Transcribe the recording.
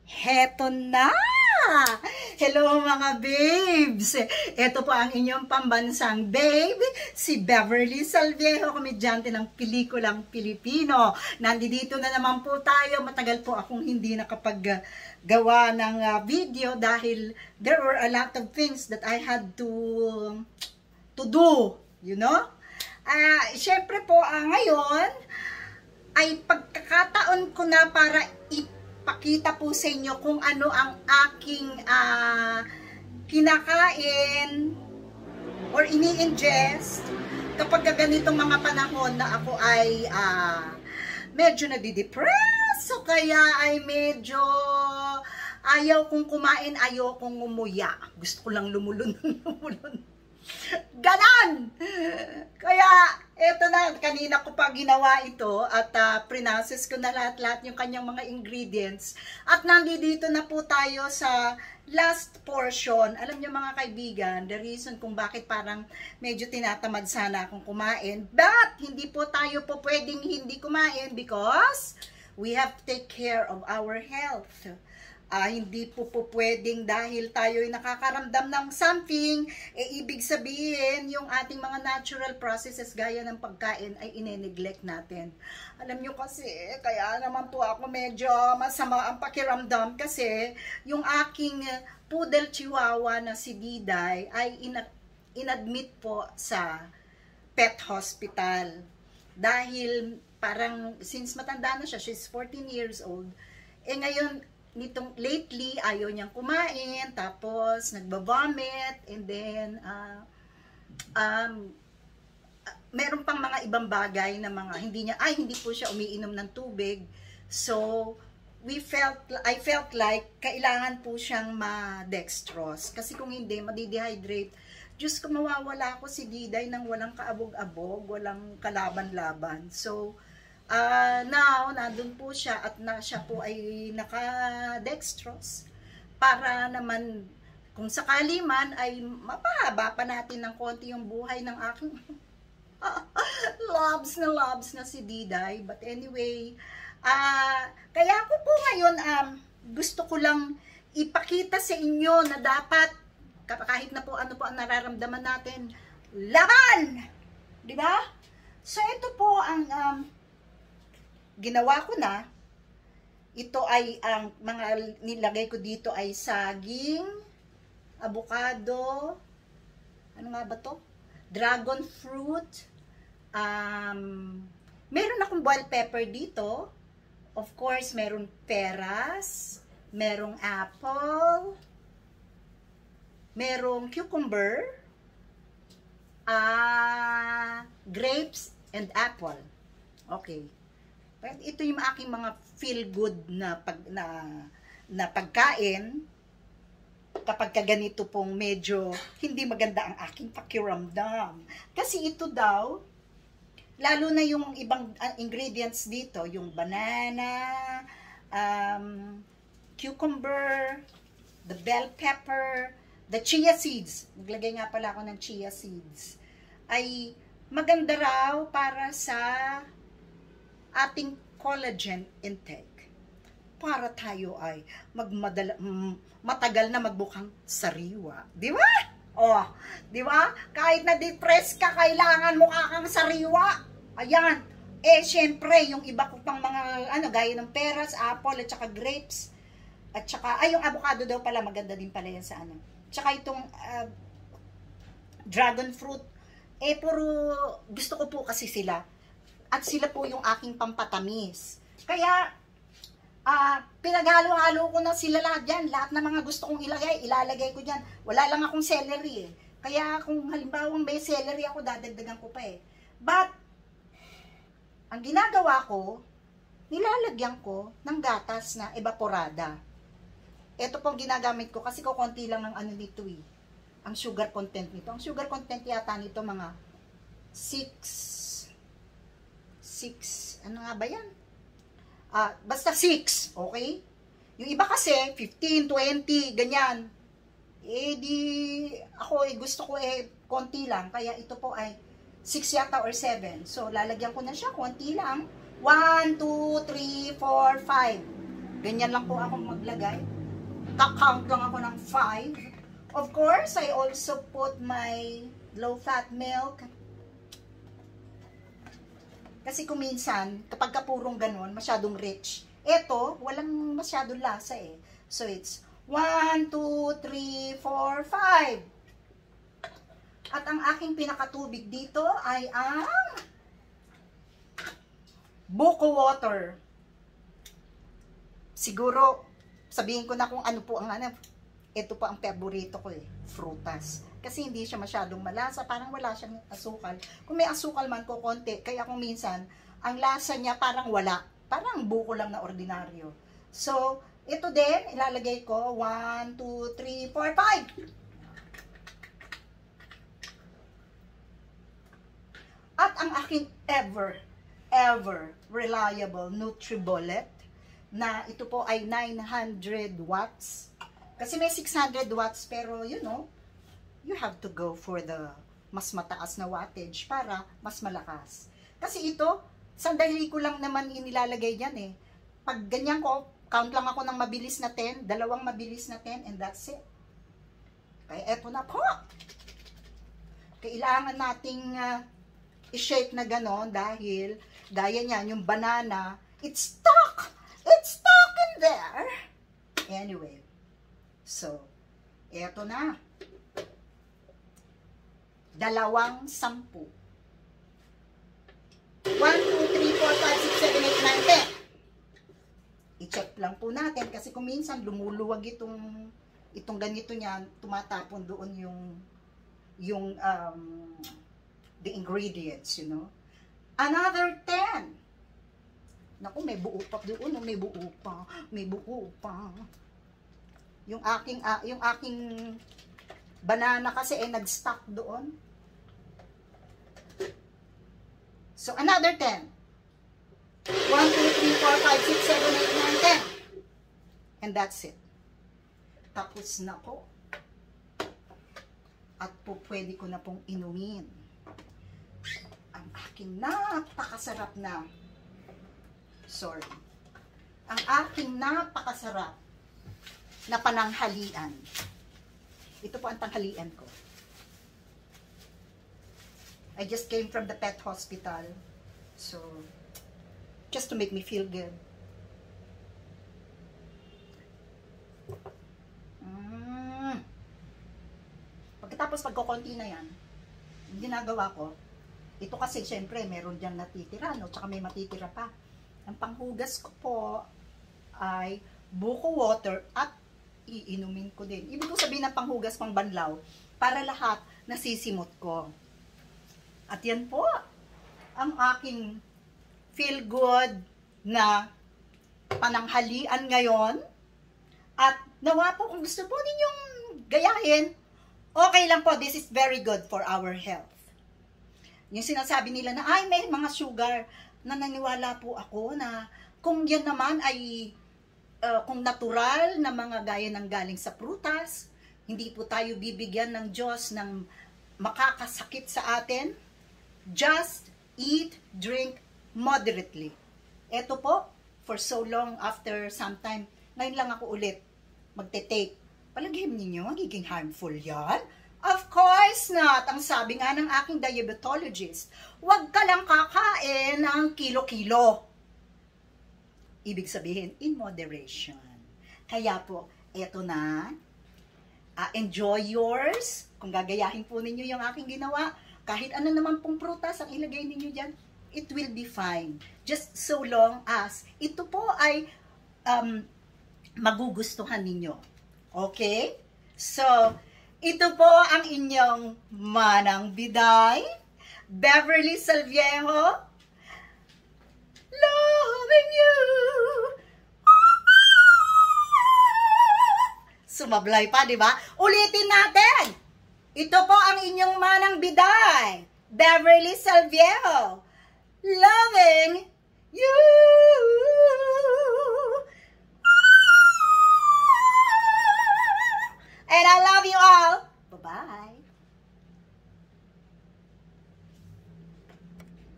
Heto na! Hello mga babes! Ito po ang inyong pambansang babe, si Beverly Salviejo, komedyante ng pelikulang Pilipino. Nandito na naman po tayo. Matagal po akong hindi nakapaggawa ng video dahil there were a lot of things that I had to do, you know? Siyempre po, ngayon ay pagkakataon ko na para pakita po sa inyo kung ano ang aking kinakain or ini-ingest kapag ganitong mga panahon na ako ay medyo nadidepress, so kaya ay medyo ayaw kong kumain, ayaw kong umuya, gusto ko lang lumulun. Ganon! Kaya, eto na, kanina ko pa ginawa ito at prinoses ko na lahat-lahat yung kanyang mga ingredients. At nandito na po tayo sa last portion. Alam niyo mga kaibigan, the reason kung bakit parang medyo tinatamad sana akong kumain, but hindi po tayo po pwedeng hindi kumain because we have to take care of our health. Hindi po pwedeng dahil tayo ay nakakaramdam ng something, ibig sabihin yung ating mga natural processes gaya ng pagkain ay ine-neglect natin. Alam nyo kasi, kaya naman po ako medyo masama ang pakiramdam kasi yung aking poodle chihuahua na si Diday ay inadmit po sa pet hospital. Dahil parang since matanda na siya, she's 14 years old, ngayon nitong lately, ayaw niyang kumain, tapos nagba-vomit, and then, meron pang mga ibang bagay na mga, hindi po siya umiinom ng tubig. So, I felt like, kailangan po siyang ma-dextrose. Kasi kung hindi, madidehydrate. Diyos ko, mawawala ako si Diday nang walang kaabog-abog, walang kalaban-laban. So, now, nandun po siya at siya po ay naka-dextrose para naman kung sakali man ay mapahaba pa natin ng konti yung buhay ng aking loves na si Diday. But anyway, kaya ako po ngayon gusto ko lang ipakita sa inyo na dapat kahit na po ano po ang nararamdaman natin, laban! Di ba? So ito po ang ginawa ko na. Ito ay ang mga nilagay ko dito ay saging, avocado, ano nga ba to? Dragon fruit. Meron akong bell pepper dito. Of course, meron peras, merong apple, merong cucumber, grapes and apple. Okay. Ito yung aking mga feel good na pagkain kapag ganito pong medyo hindi maganda ang aking pakiramdam. Kasi ito daw, lalo na yung ibang ingredients dito, yung banana, cucumber, the bell pepper, the chia seeds, naglagay nga pala ako ng chia seeds, ay maganda raw para sa ating collagen intake. Para tayo ay matagal na magbukang sariwa. Di ba? Oh, di ba? Kahit na depressed ka, kailangan mo kang sariwa. Ayan. Syempre, yung iba ko pang mga, gaya ng peras, apple, at saka grapes. At saka, yung avocado daw pala, maganda din pala yan sa Tsaka itong dragon fruit. Puro, gusto ko po kasi sila. At sila po yung aking pampatamis. Kaya, pinaghalo-halo ko na sila lahat dyan. Lahat na mga gusto kong ilalagay ko dyan. Wala lang akong celery Kaya kung halimbawa may celery ako, dadagdagan ko pa But, ang ginagawa ko, nilalagyan ko ng gatas na evaporada. Ito pong ginagamit ko kasi konti lang ng nito ang sugar content nito. Ang sugar content yata nito mga 6, ano nga ba yan? Basta 6, okay? Yung iba kasi, 15, 20, ganyan. Ako gusto ko konti lang, kaya ito po ay 6 yata or 7. So, lalagyan ko na siya, konti lang. 1, 2, 3, 4, 5. Ganyan lang po ako maglagay. Count lang ako ng 5. Of course, I also put my low-fat milk. Kasi kung minsan, kapag kapurong ganun, masyadong rich. Ito, walang masyadong lasa eh. So, it's 1, 2, 3, 4, 5. At ang aking pinakatubig dito ay ang buko water. Siguro, sabihin ko na kung ano po ang ano. Ito po ang paborito ko eh, frutas. Kasi hindi siya masyadong malasa, parang wala siyang asukal. Kung may asukal man ko konti, kaya kung minsan, ang lasa niya parang wala. Parang buko lang na ordinaryo. So, ito din, ilalagay ko, 1, 2, 3, 4, 5. At ang aking ever reliable NutriBullet, na ito po ay 900 watts. Kasi may 600 watts, pero you know, you have to go for the mas mataas na wattage para mas malakas. Kasi ito, sandali ko lang naman inilalagay yan eh. Pag ganyan ko, count lang ako ng mabilis na 10, dalawang mabilis na 10, and that's it. Kaya eto na po. Kailangan nating i-shake na ganon dahil gaya niyan, yung banana, it's stuck! It's stuck in there! Anyway, so, eto na. 2 sampu. 1, 2, 3, 4, 5, 6, 7, 8, 9, 10. I-check lang po natin kasi kung minsan lumuluwag itong ganito niyan, tumatapon doon yung the ingredients, you know. Another 10. Naku, may buo pa doon, may buo pa. Yung aking banana kasi ay nag-stuck doon. So, another 10. 1, 2, 3, 4, 5, 6, 7, 8, 9, 10. And that's it. Tapos na po. At po pwede ko na pong inumin ang aking napakasarap na ang aking napakasarap na pananghalian. Ito po ang tanghalian ko. I just came from the pet hospital. So, just to make me feel good. Pagkatapos pagkukunti na yan, yung ginagawa ko, ito kasi syempre meron dyan natitira, no? Tsaka may matitira pa. Ang panghugas ko po ay buko water at iinumin ko din. Ibig ko sabihin ng panghugas pang banlaw para lahat nasisimot ko. At yan po ang aking feel good na pananghalian ngayon. At nawa po kung gusto po ninyong gayahin, okay lang po. This is very good for our health. Yung sinasabi nila na ay may mga sugar, naniniwala po ako na kung yan naman ay kung natural na mga gaya ng galing sa prutas, hindi po tayo bibigyan ng Diyos ng makakasakit sa atin. Just eat, drink moderately. Ito po, for so long after some time, ngayon lang ako ulit magte-take. Palagay ninyo, magiging harmful yan? Of course not. Ang sabi nga ng aking diabetologist, huwag ka lang kakain ng kilo-kilo. Ibig sabihin, in moderation. Kaya po, eto na. Enjoy yours. Kung gagayahin po ninyo yung aking ginawa, kahit ano naman pong prutas ang ilagay ninyo dyan, it will be fine. Just so long as ito po ay magugustuhan ninyo. Okay? So, ito po ang inyong manang biday, Beverly Salviejo, loving you. Sumablay pa, di ba? Ulitin natin. Ito po ang inyong manang biday, Beverly Salviejo, loving